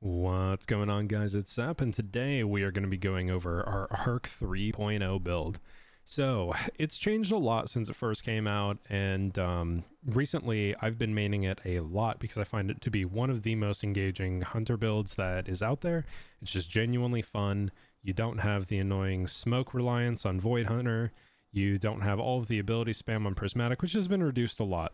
What's going on, guys? It's Sap, and today we are going to be going over our Arc 3.0 build. So, it's changed a lot since it first came out, and recently I've been maining it a lot because I find it to be one of the most engaging hunter builds that is out there. It's just genuinely fun. You don't have the annoying smoke reliance on Void Hunter. You don't have all of the ability spam on Prismatic, which has been reduced a lot.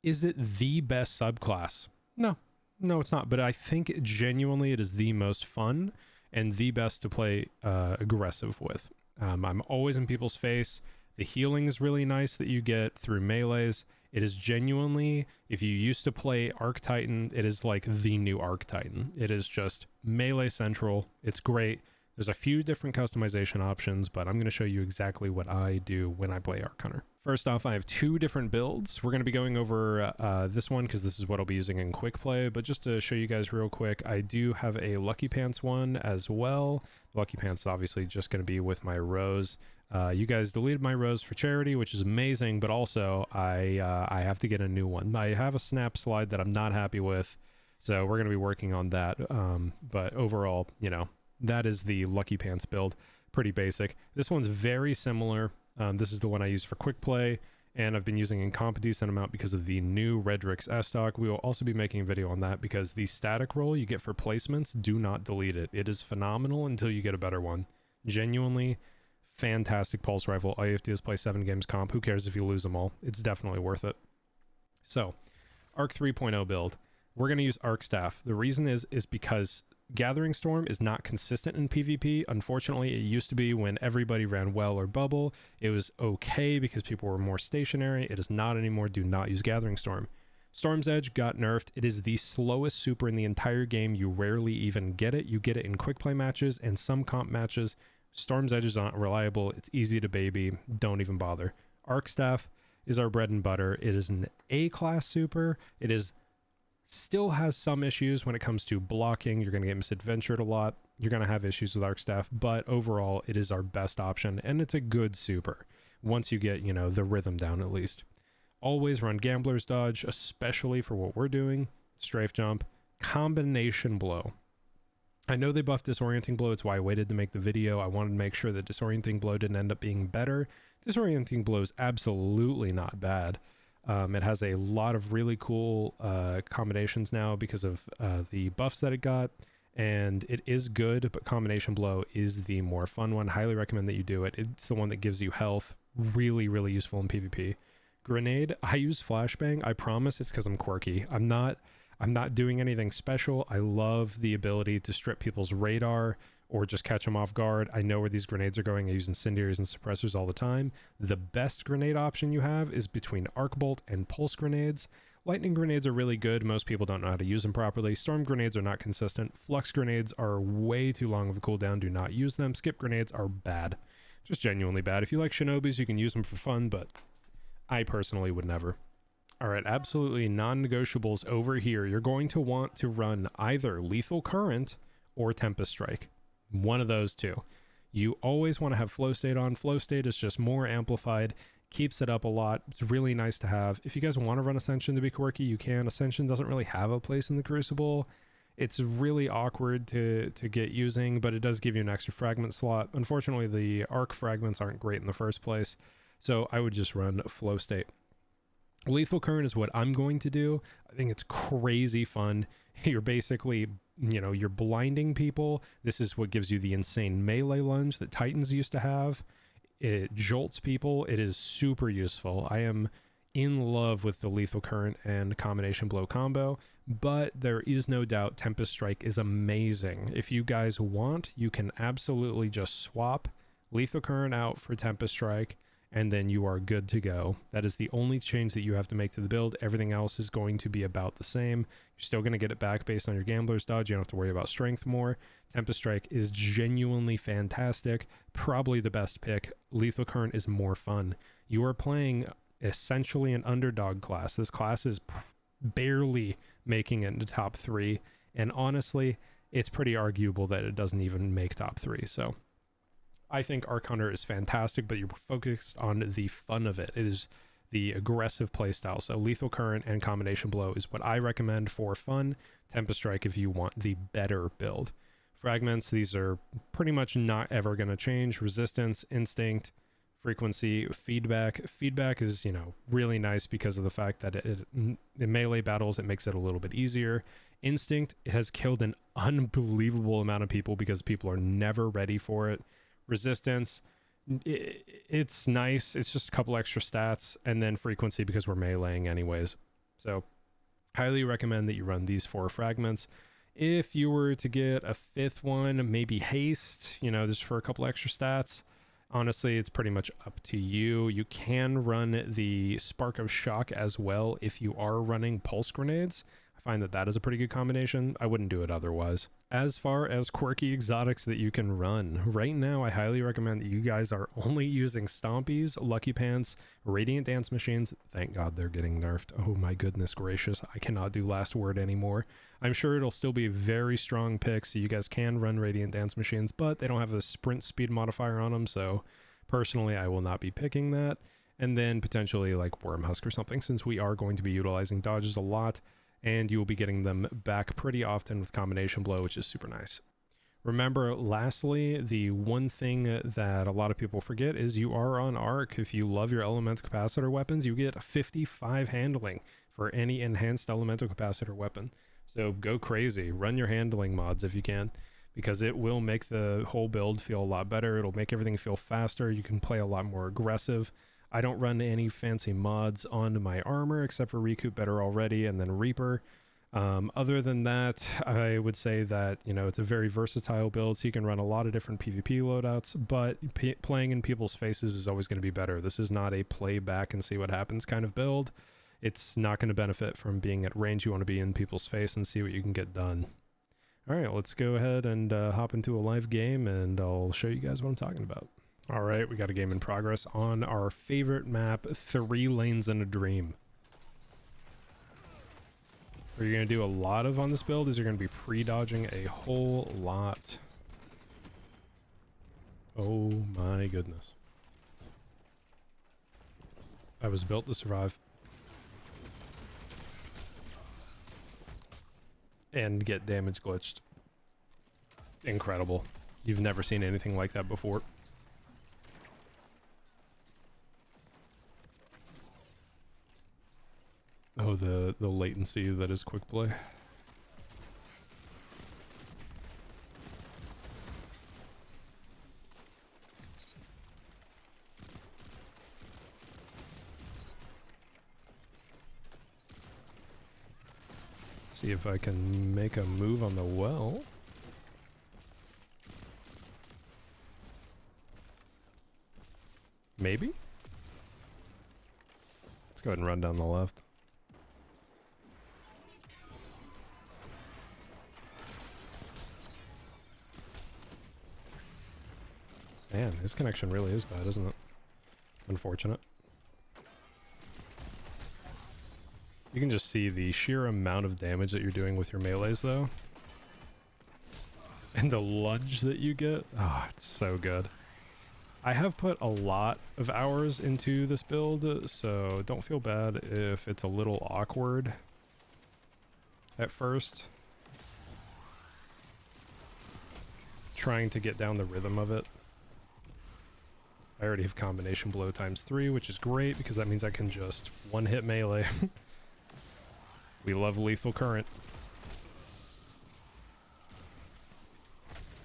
Is it the best subclass? No. No, it's not, but I think genuinely it is the most fun and the best to play aggressive with. I'm always in people's face. The healing is really nice that you get through melees. It is genuinely, if you used to play Arc Titan, it is like the new Arc Titan. It is just melee central. It's great. There's a few different customization options, but I'm going to show you exactly what I do when I play Arc Hunter. First off, I have two different builds. We're going to be going over this one because this is what I'll be using in quick play, but just to show you guys real quick, I do have a Lucky Pants one as well. Lucky Pants is obviously just going to be with my Rose. You guys deleted my Rose for charity, which is amazing, but also I have to get a new one. I have a snap slide that I'm not happy with, so we're going to be working on that. But overall, you know, that is the Lucky Pants build. Pretty basic. This one's very similar. This is the one I use for quick play, and I've been using in comp a decent amount because of the new Redrix S-Stock. We will also be making a video on that because the static roll you get for placements, do not delete it. It is phenomenal until you get a better one. Genuinely fantastic pulse rifle. All you have to do is play 7 games comp. Who cares if you lose them all? It's definitely worth it. So, Arc 3.0 build. We're going to use Arc Staff. The reason is because Gathering Storm is not consistent in PvP. Unfortunately, it used to be when everybody ran Well or Bubble. It was okay because people were more stationary. It is not anymore. Do not use Gathering Storm. Storm's Edge got nerfed. It is the slowest super in the entire game. You rarely even get it. You get it in quick play matches and some comp matches. Storm's Edge is not reliable. It's easy to baby. Don't even bother. Arc Staff is our bread and butter. It is an A-class super. It is still has some issues when it comes to blocking. You're going to get misadventured a lot. You're going to have issues with Arc Staff, but overall it is our best option, and it's a good super once you get, you know, the rhythm down at least. Always run Gambler's Dodge, especially for what we're doing. Strafe Jump, Combination Blow. I know they buffed Disorienting Blow. It's why I waited to make the video. I wanted to make sure that Disorienting Blow didn't end up being better. Disorienting Blow is absolutely not bad. It has a lot of really cool combinations now because of the buffs that it got, and it is good, but Combination Blow is the more fun one. Highly recommend that you do it. It's the one that gives you health. Really, really useful in PvP. Grenade, I use Flashbang. I promise it's because I'm quirky. I'm not doing anything special. I love the ability to strip people's radar or just catch them off guard. I know where these grenades are going. I use incendiaries and suppressors all the time. The best grenade option you have is between Arc Bolt and Pulse grenades. Lightning grenades are really good. Most people don't know how to use them properly. Storm grenades are not consistent. Flux grenades are way too long of a cooldown. Do not use them. Skip grenades are bad. Just genuinely bad. If you like Shinobis, you can use them for fun, but I personally would never. All right, absolutely non-negotiables over here. You're going to want to run either Lethal Current or Tempest Strike. One of those two. You always want to have Flow State on. Flow State is just more amplified, keeps it up a lot. It's really nice to have. If you guys want to run Ascension to be quirky, you can. Ascension doesn't really have a place in the Crucible. It's really awkward to get using, but it does give you an extra fragment slot. Unfortunately, the arc fragments aren't great in the first place, so I would just run Flow State. Lethal Current is what I'm going to do. I think it's crazy fun. You're basically, you know, you're blinding people. This is what gives you the insane melee lunge that Titans used to have. It jolts people. It is super useful. I am in love with the Lethal Current and Combination Blow combo, but there is no doubt Tempest Strike is amazing. If you guys want, you can absolutely just swap Lethal Current out for Tempest Strike, and then you are good to go. That is the only change that you have to make to the build. Everything else is going to be about the same. You're still going to get it back based on your Gambler's Dodge. You don't have to worry about strength more. Tempest Strike is genuinely fantastic. Probably the best pick. Lethal Current is more fun. You are playing essentially an underdog class. This class is barely making it into top 3. And honestly, it's pretty arguable that it doesn't even make top 3. So I think Arc Hunter is fantastic, but you're focused on the fun of it. It is the aggressive playstyle. So Lethal Current and Combination Blow is what I recommend for fun. Tempest Strike if you want the better build. Fragments, these are pretty much not ever going to change. Resistance, Instinct, Frequency, Feedback. Feedback is, you know, really nice because of the fact that in melee battles, it makes it a little bit easier. Instinct has killed an unbelievable amount of people because people are never ready for it. Resistance, it's nice. It's just a couple extra stats. And then Frequency because we're meleeing anyways. So highly recommend that you run these 4 fragments. If you were to get a 5th one, maybe Haste, you know, just for a couple extra stats. Honestly, it's pretty much up to you. You can run the Spark of Shock as well if you are running Pulse Grenades. I find that that is a pretty good combination. I wouldn't do it otherwise. As far as quirky exotics that you can run, right now I highly recommend that you guys are only using Stompies, Lucky Pants, Radiant Dance Machines. Thank God they're getting nerfed. Oh my goodness gracious, I cannot do Last Word anymore. I'm sure it'll still be a very strong pick, so you guys can run Radiant Dance Machines, but they don't have a sprint speed modifier on them, so personally I will not be picking that. And then potentially like Wormhusk or something, since we are going to be utilizing dodges a lot, and you will be getting them back pretty often with Combination Blow, which is super nice. Remember, lastly, the one thing that a lot of people forget is you are on Arc. If you love your Elemental Capacitor weapons, you get 55 handling for any enhanced Elemental Capacitor weapon. So go crazy. Run your handling mods if you can, because it will make the whole build feel a lot better. It'll make everything feel faster. You can play a lot more aggressive. I don't run any fancy mods on my armor except for Recoup Better Already and then Reaper. Other than that, I would say that, you know, it's a very versatile build, so you can run a lot of different PvP loadouts, but playing in people's faces is always going to be better. This is not a play back and see what happens kind of build. It's not going to benefit from being at range. You want to be in people's face and see what you can get done. All right, let's go ahead and hop into a live game, and I'll show you guys what I'm talking about. All right, we got a game in progress on our favorite map, 3 Lanes and a Dream. What you're going to do a lot of on this build is you're going to be pre-dodging a whole lot. Oh my goodness. I was built to survive. And get damage glitched. Incredible. You've never seen anything like that before. Oh, the latency that is quick play. See if I can make a move on the well. Maybe? Let's go ahead and run down the left. Man, his connection really is bad, isn't it? Unfortunate. You can just see the sheer amount of damage that you're doing with your melees, though. And the lunge that you get. Oh, it's so good. I have put a lot of hours into this build, so don't feel bad if it's a little awkward at first. Trying to get down the rhythm of it. I already have Combination Blow ×3, which is great because that means I can just one-hit melee. We love Lethal Current.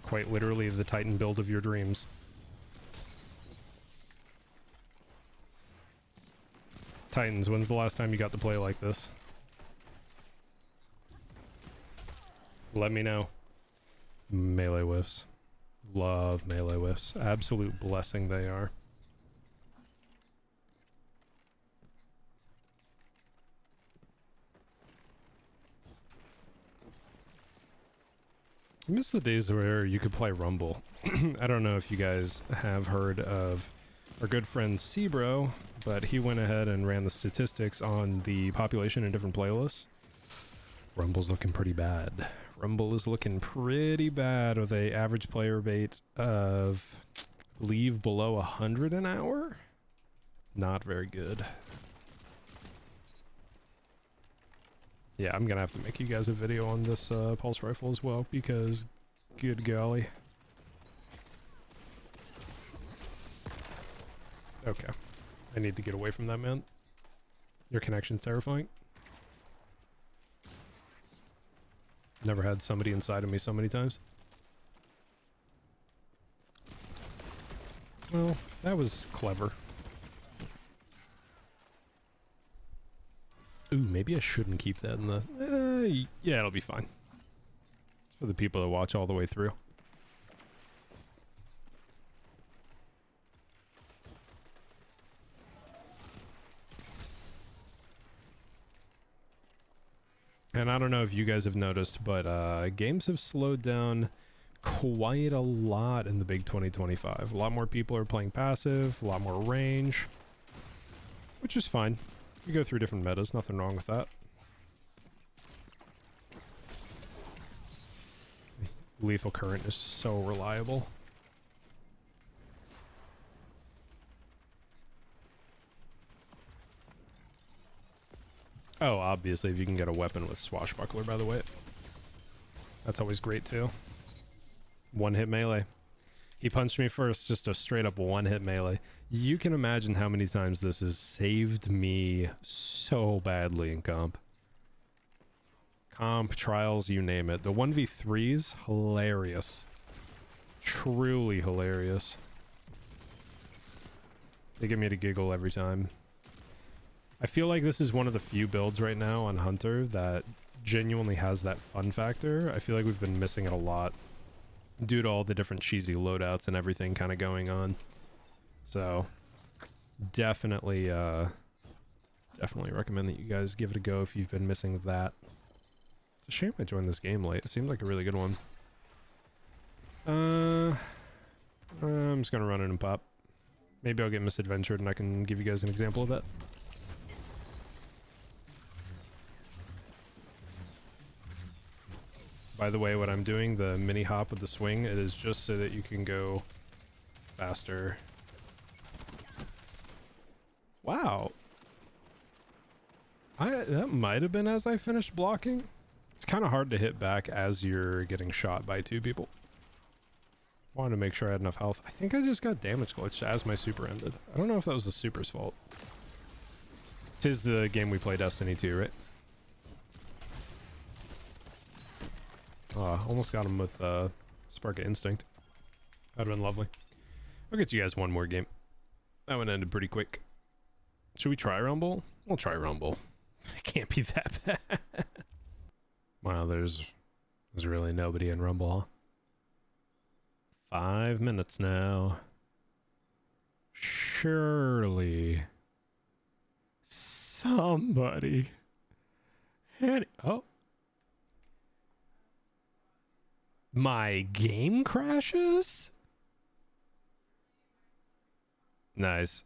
Quite literally the Titan build of your dreams. Titans, when's the last time you got to play like this? Let me know. Melee whiffs. Love melee whiffs. Absolute blessing they are. I miss the days where you could play Rumble. I don't know if you guys have heard of our good friend Sebro, but he went ahead and ran the statistics on the population in different playlists. Rumble's looking pretty bad. Rumble is looking pretty bad with a average player rate of, I believe, below 100 an hour. Not very good. Yeah, I'm gonna have to make you guys a video on this pulse rifle as well, because good golly. Okay. I need to get away from that, man. Your connection's terrifying. Never had somebody inside of me so many times. Well, that was clever. Ooh, maybe I shouldn't keep that in the... yeah, it'll be fine. It's for the people that watch all the way through. And I don't know if you guys have noticed, but games have slowed down quite a lot in the big 2025. A lot more people are playing passive, a lot more range, which is fine. You go through different metas, nothing wrong with that. Lethal Current is so reliable. Oh, obviously, if you can get a weapon with Swashbuckler, by the way. That's always great, too. One-hit melee. He punched me first, just a straight-up one-hit melee. You can imagine how many times this has saved me so badly in comp. Comp, trials, you name it. The 1v3s, hilarious. Truly hilarious. They get me to giggle every time. I feel like this is one of the few builds right now on Hunter that genuinely has that fun factor. I feel like we've been missing it a lot due to all the different cheesy loadouts and everything kind of going on. So definitely recommend that you guys give it a go if you've been missing that. It's a shame I joined this game late. It seemed like a really good one. I'm just gonna run in and pop. Maybe I'll get misadventured and I can give you guys an example of that. By the way, what I'm doing, the mini hop with the swing, it is just so that you can go faster. Wow. That might have been as I finished blocking. It's kind of hard to hit back as you're getting shot by two people. Wanted to make sure I had enough health. I think I just got damage glitched as my super ended. I don't know if that was the super's fault. 'Tis the game we play Destiny 2, right? Almost got him with Spark of Instinct. That'd have been lovely. I'll get you guys one more game. That one ended pretty quick. Should we try Rumble? We'll try Rumble. It can't be that bad. Wow, there's really nobody in Rumble, huh? 5 minutes now. Surely somebody. Oh. My game crashes? Nice.